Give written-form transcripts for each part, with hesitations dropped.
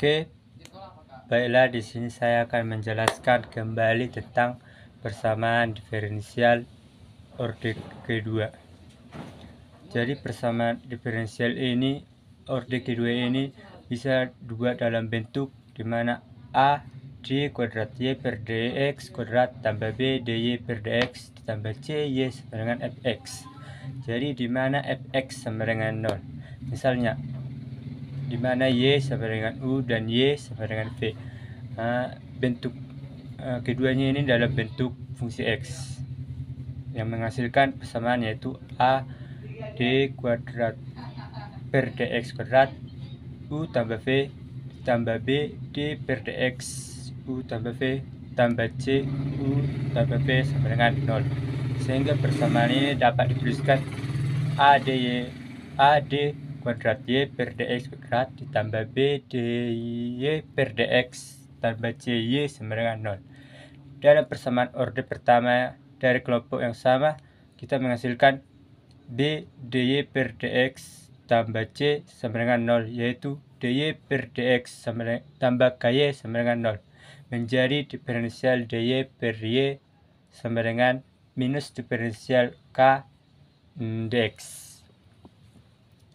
Oke, baiklah, di sini saya akan menjelaskan kembali tentang persamaan diferensial orde kedua. Jadi persamaan diferensial ini, orde kedua ini bisa dibuat dalam bentuk dimana A d kuadrat y per dx kuadrat tambah b dy per dx ditambah c y sama dengan fx. Jadi dimana fx sama dengan 0. Misalnya di mana y sama dengan u dan y sama dengan v. Bentuk keduanya ini dalam bentuk fungsi x yang menghasilkan persamaan, yaitu a d kuadrat per dx kuadrat u tambah v tambah b d per dx u tambah v tambah c u tambah v sama dengan 0. Sehingga persamaan ini dapat dituliskan a d kuadrat y per dx kuadrat ditambah b dy per dx tambah c y sama dengan 0. Dalam persamaan orde pertama dari kelompok yang sama, kita menghasilkan b dy per dx tambah c sama dengan 0, yaitu dy per dx tambah ky sama dengan 0, menjadi diferensial dy per y sama dengan minus diferensial k dx.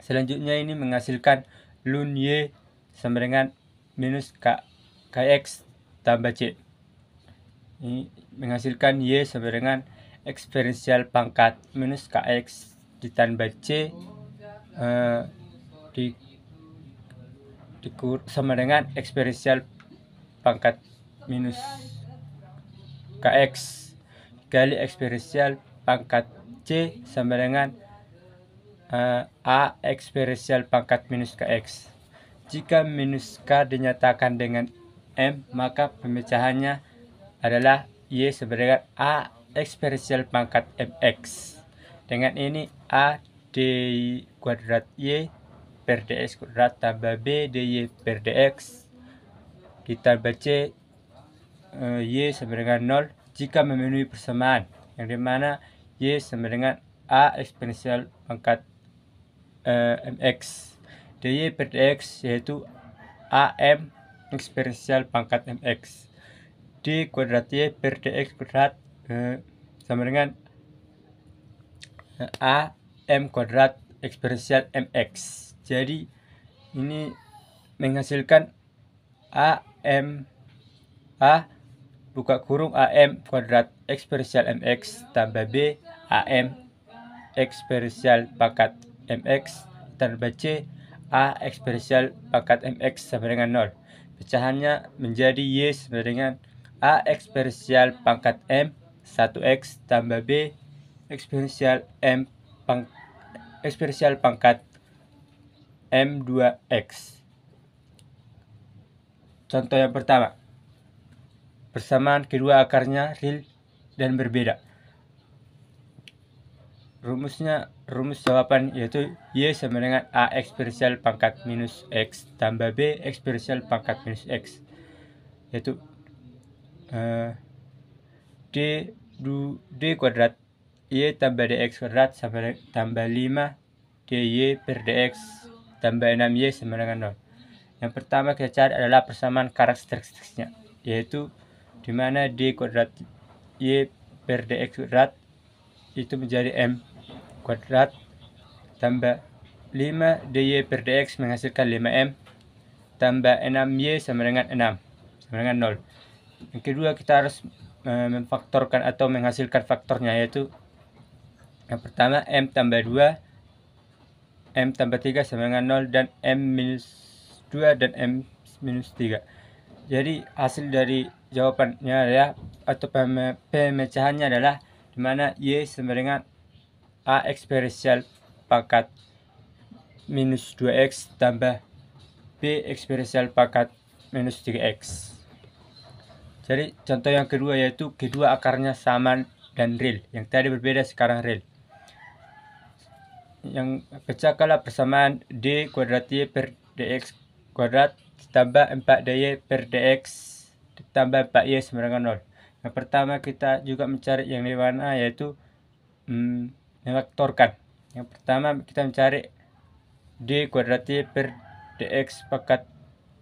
Selanjutnya ini menghasilkan ln y sama dengan minus kx tambah c. Ini menghasilkan y sama dengan eksponensial pangkat minus kx ditambah c sama dengan eksponensial pangkat minus kx kali eksponensial pangkat c sama dengan a eksponensial pangkat minus kx. Jika minus k dinyatakan dengan m, maka pemecahannya adalah y sama dengan a eksponensial pangkat mx. Dengan ini a d kuadrat y per dx kuadrat tambah b dy per dx ditambah c y sama dengan 0 jika memenuhi persamaan, yang dimana y sama dengan a eksponensial pangkat mx. dy per dx yaitu am eksponensial pangkat mx. d kuadrat y per dx kuadrat sama dengan am kuadrat eksponensial mx. Jadi ini menghasilkan am buka kurung am kuadrat eksponensial mx tambah b am eksponensial pangkat mx tambah c a eksponensial pangkat mx sama dengan 0. Pecahannya menjadi y sama dengan a eksponensial pangkat m 1x tambah b eksponensial eksponensial pangkat m 2x. Contoh yang pertama, persamaan kedua akarnya real dan berbeda. Rumus jawaban yaitu y sama dengan a eksponensial pangkat minus x tambah b eksponensial pangkat minus x, yaitu d kuadrat y tambah dx kuadrat sama tambah 5 dy per dx tambah 6y sama dengan 0. Yang pertama kita cari adalah persamaan karakteristiknya, yaitu dimana d kuadrat y per dx kuadrat itu menjadi m kuadrat tambah 5 dy per dx menghasilkan 5m tambah 6y sama dengan 6 sama dengan 0. Yang kedua kita harus memfaktorkan atau menghasilkan faktornya, yaitu yang pertama m tambah 2 m tambah 3 sama dengan 0 dan m minus 2 dan m minus 3. Jadi hasil dari jawabannya adalah atau pemecahannya adalah dimana y sama dengan a eksponensial pangkat minus 2x tambah b eksponensial pangkat minus 3x. Jadi contoh yang kedua yaitu kedua akarnya sama dan real. Yang tadi berbeda sekarang real. Yang pecahkanlah persamaan d kuadrat y per dx kuadrat ditambah 4dy per dx ditambah 4y sama dengan 0. Yang pertama kita juga mencari yang dimana yaitu memfaktorkan. Yang pertama kita mencari d kuadrat y per dx pangkat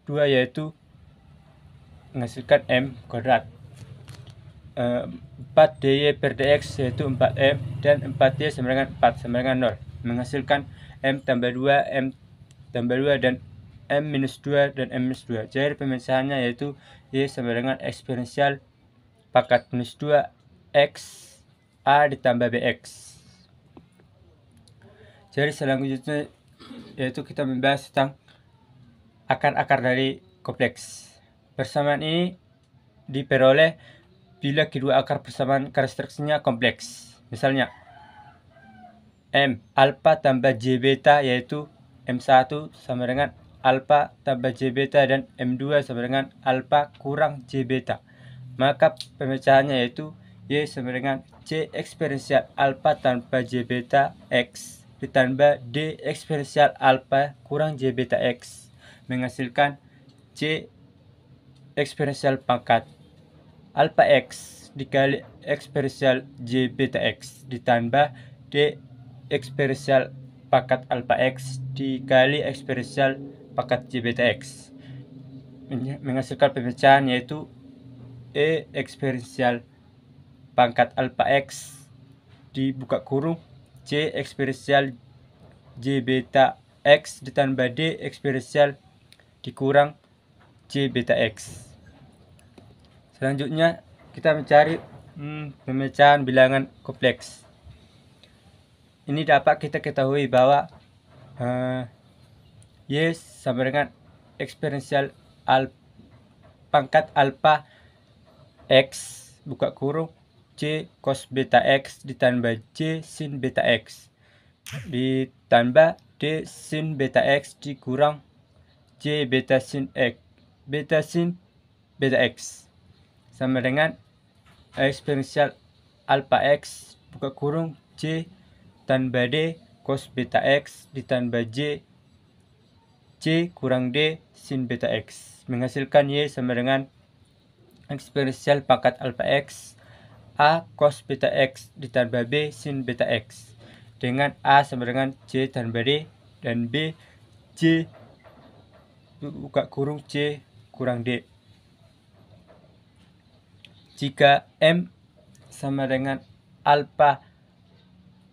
2 yaitu menghasilkan M kuadrat. 4 dy per dx yaitu 4M dan 4y sama dengan 4 sama dengan 0 menghasilkan M tambah 2, M tambah 2 dan M minus 2 dan M minus 2. Jadi pemecahannya yaitu Y sama dengan eksponensial pangkat minus 2 X A ditambah BX. Jadi selanjutnya yaitu kita membahas tentang akar-akar dari kompleks. Persamaan ini diperoleh bila kedua akar persamaan karakteristiknya kompleks. Misalnya M alfa tambah J beta yaitu M1 sama dengan alfa tambah J beta dan M2 sama dengan alfa kurang J beta. Maka pemecahannya yaitu Y sama dengan C eksponensial alfa tambah J beta X ditambah D eksponensial alfa kurang J beta X menghasilkan C eksponensial pangkat alfa X dikali eksponensial J beta X ditambah D eksponensial pangkat alfa X dikali eksponensial pangkat J beta X menghasilkan pemecahan yaitu E eksponensial pangkat alfa X dibuka kurung C eksponensial J beta X ditambah D eksponensial dikurang J beta X. Selanjutnya kita mencari pemecahan bilangan kompleks. Ini dapat kita ketahui bahwa Y sama dengan eksponensial pangkat alfa X buka kurung C cos beta X ditambah C sin beta X ditambah D sin beta X dikurang C beta sin beta X sama dengan eksponensial alfa X buka kurung C tambah D cos beta X ditambah C kurang D sin beta X menghasilkan Y sama dengan eksponensial pangkat alfa X A cos beta X ditambah B sin beta X dengan A sama dengan C tambah D dan B C buka kurung C kurang D. Jika M sama dengan alfa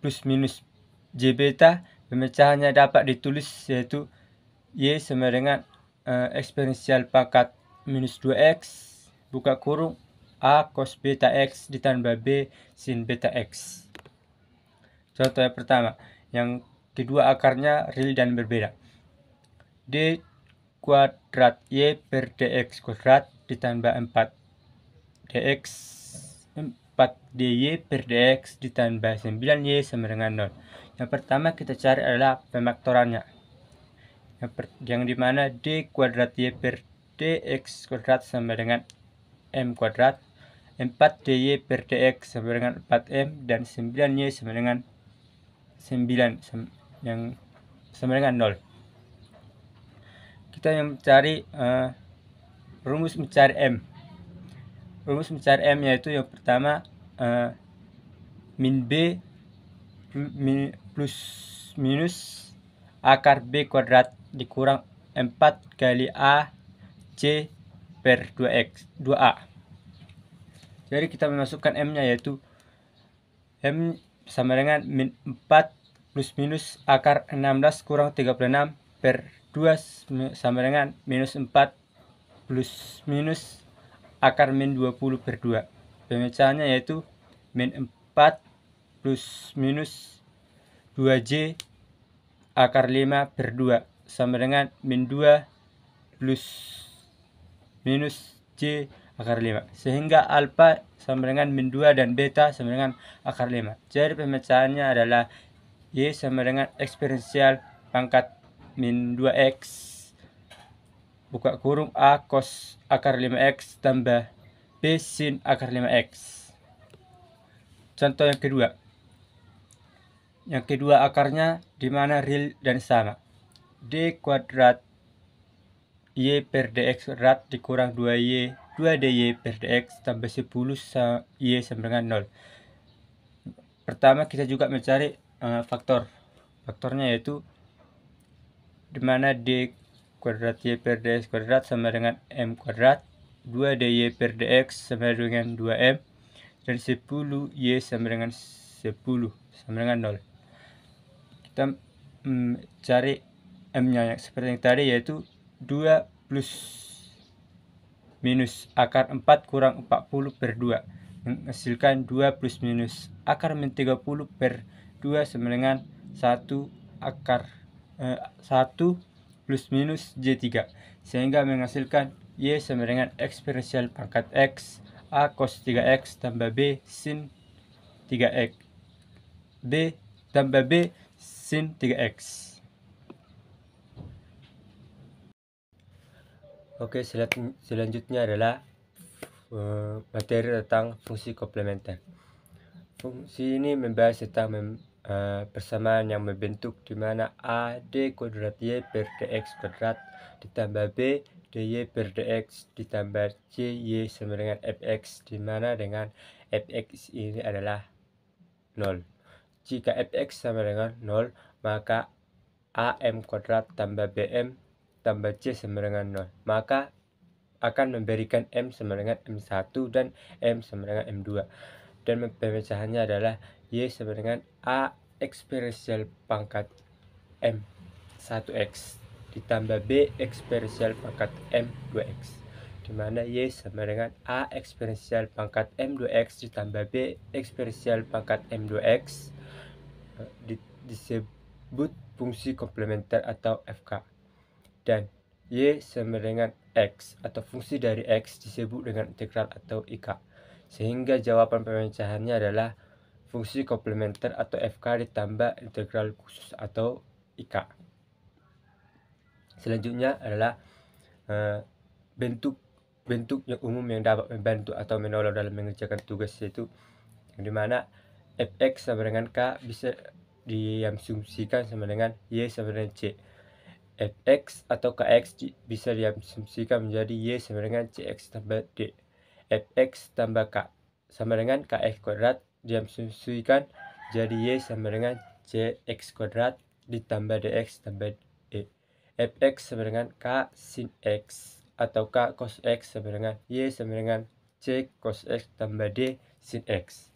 plus minus J beta, pemecahannya dapat ditulis yaitu Y sama dengan eksponensial pangkat minus 2X buka kurung A cos beta X ditambah B sin beta X. Contoh yang pertama, yang kedua akarnya real dan berbeda. D kuadrat Y per dx kuadrat ditambah 4 dx 4 dy per dx ditambah 9y sama dengan 0. Yang pertama kita cari adalah pemaktorannya. Yang dimana D kuadrat Y per dx kuadrat sama dengan M kuadrat, 4 dy per dx sama dengan 4M dan 9y sama dengan 9 yang sama dengan 0. Kita yang mencari rumus mencari M. Rumus mencari M yaitu yang pertama min B plus minus akar B kuadrat dikurang 4 kali A C per 2A. Jadi kita memasukkan M-nya yaitu M sama dengan min 4 plus minus akar 16 kurang 36 per 2 sama dengan minus 4 plus minus akar min 20 per 2. Pemecahannya yaitu min 4 plus minus 2J akar 5 per 2 sama dengan min 2 plus minus J akar 5. Sehingga alfa sama dengan min 2 dan beta sama dengan akar 5. Jadi pemecahannya adalah Y sama dengan eksponensial pangkat min 2X buka kurung A cos akar 5X tambah B sin akar 5X. Contoh yang kedua. Yang kedua akarnya dimana real dan sama. D kuadrat Y per dx kuadrat dikurang 2dy per dx tambah 10y sama dengan 0. Pertama kita juga mencari faktor. Faktornya yaitu dimana D kuadrat Y per dx kuadrat sama dengan M kuadrat, 2 dy per dx sama dengan 2M, dan 10 Y sama dengan 10 sama dengan 0. Kita cari M-nya yang seperti yang tadi, yaitu 2 plus minus akar 4 kurang 40 per 2 menghasilkan 2 plus minus akar min 30 per 2 sama dengan 1 plus minus J3, sehingga menghasilkan Y sama dengan eksponensial pangkat X A cos 3X tambah B sin 3X B tambah B sin 3X. Oke, selanjutnya adalah materi tentang fungsi komplementer. Fungsi ini membahas tentang persamaan yang membentuk di mana A d kuadrat Y per dx kuadrat ditambah B dy per dx ditambah C Y sama dengan fx, di mana dengan fx ini adalah 0. Jika fx sama dengan 0, maka am kuadrat tambah bm tambah C sama dengan 0, maka akan memberikan M sama dengan M1 dan M sama dengan M2. Dan pemecahannya adalah Y sama dengan A eksponensial pangkat M1X ditambah B eksponensial pangkat M2X, di mana Y sama dengan A eksponensial pangkat M2X ditambah B eksponensial pangkat M2X disebut fungsi komplementer atau FK. Dan Y sama dengan X atau fungsi dari X disebut dengan integral atau IK, sehingga jawaban pemecahannya adalah fungsi komplementer atau FK ditambah integral khusus atau IK. Selanjutnya adalah bentuk yang umum yang dapat membantu atau menolong dalam mengerjakan tugas, yaitu di mana fx sama dengan k bisa diasumsikan sama dengan Y sama dengan C. fx atau kx bisa diasumsikan menjadi Y sama dengan Cx tambah D. fx tambah k sama dengan kx kuadrat diasumsikan jadi Y sama dengan Cx kuadrat ditambah Dx tambah E. fx sama dengan k sin x atau k cos x sama dengan Y sama dengan C cos x tambah D sin x.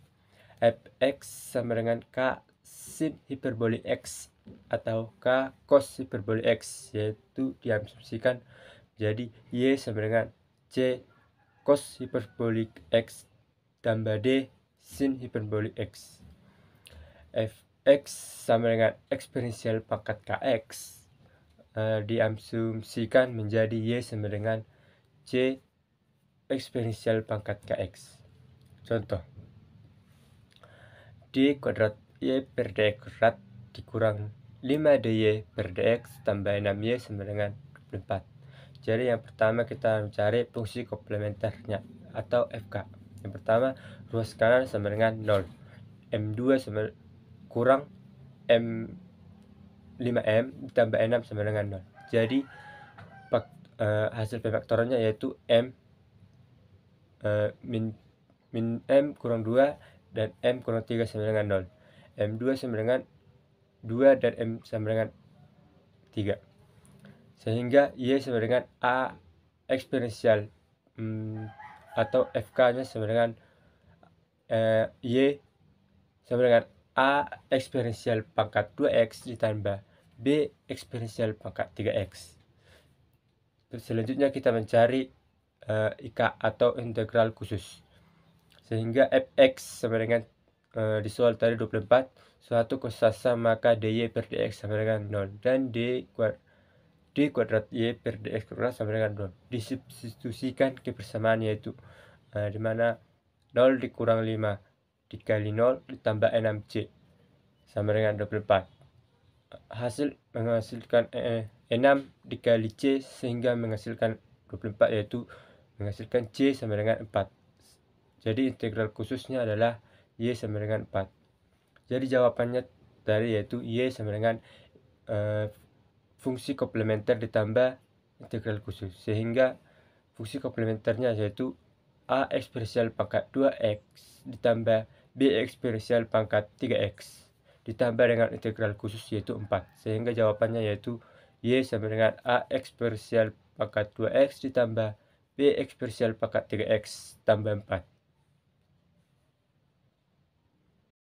fx sama dengan k sin hiperbolik x atau k cos hiperbolik x, yaitu diasumsikan jadi Y sama dengan C cos hiperbolik x tambah D sin hiperbolik x. fx sama dengan eksponensial pangkat kx diasumsikan menjadi Y sama dengan C eksponensial pangkat kx. Contoh, D kuadrat Y per dx kuadrat dikurang 5 dy per dx tambah 6y sama dengan 24. Jadi yang pertama kita mencari fungsi komplementernya atau FK. Yang pertama, ruas kanan sama dengan 0, M2 sama kurang M5M ditambah 6 sama dengan 0. Jadi hasil pemfaktorannya yaitu M min M kurang 2 dan M kurang 3 sama dengan 0. M2 sama dengan 2 dan M sama dengan 3, sehingga Y sama dengan A eksponensial atau FK nya sama dengan Y sama dengan A eksponensial pangkat 2X ditambah B eksponensial pangkat 3X. Selanjutnya kita mencari IK atau integral khusus, sehingga fx sama dengan di soal tadi 24, suatu kosasa maka dy per dx sama dengan 0 dan d kuadrat y per dx kuadrat sama dengan 0. Disubstitusikan ke persamaan, yaitu di mana 0 dikurang 5 dikali 0 ditambah 6c sama dengan 24. Hasil menghasilkan 6 dikali c sehingga menghasilkan 24, yaitu menghasilkan c sama dengan 4. Jadi integral khususnya adalah Y sama dengan 4. Jadi jawabannya tadi yaitu Y sama dengan fungsi komplementer ditambah integral khusus, sehingga fungsi komplementernya yaitu A eksponensial pangkat 2x ditambah B eksponensial pangkat 3x ditambah dengan integral khusus yaitu 4, sehingga jawabannya yaitu Y sama dengan AX parsial pangkat 2X ditambah BX parsial pangkat 3X tambah 4.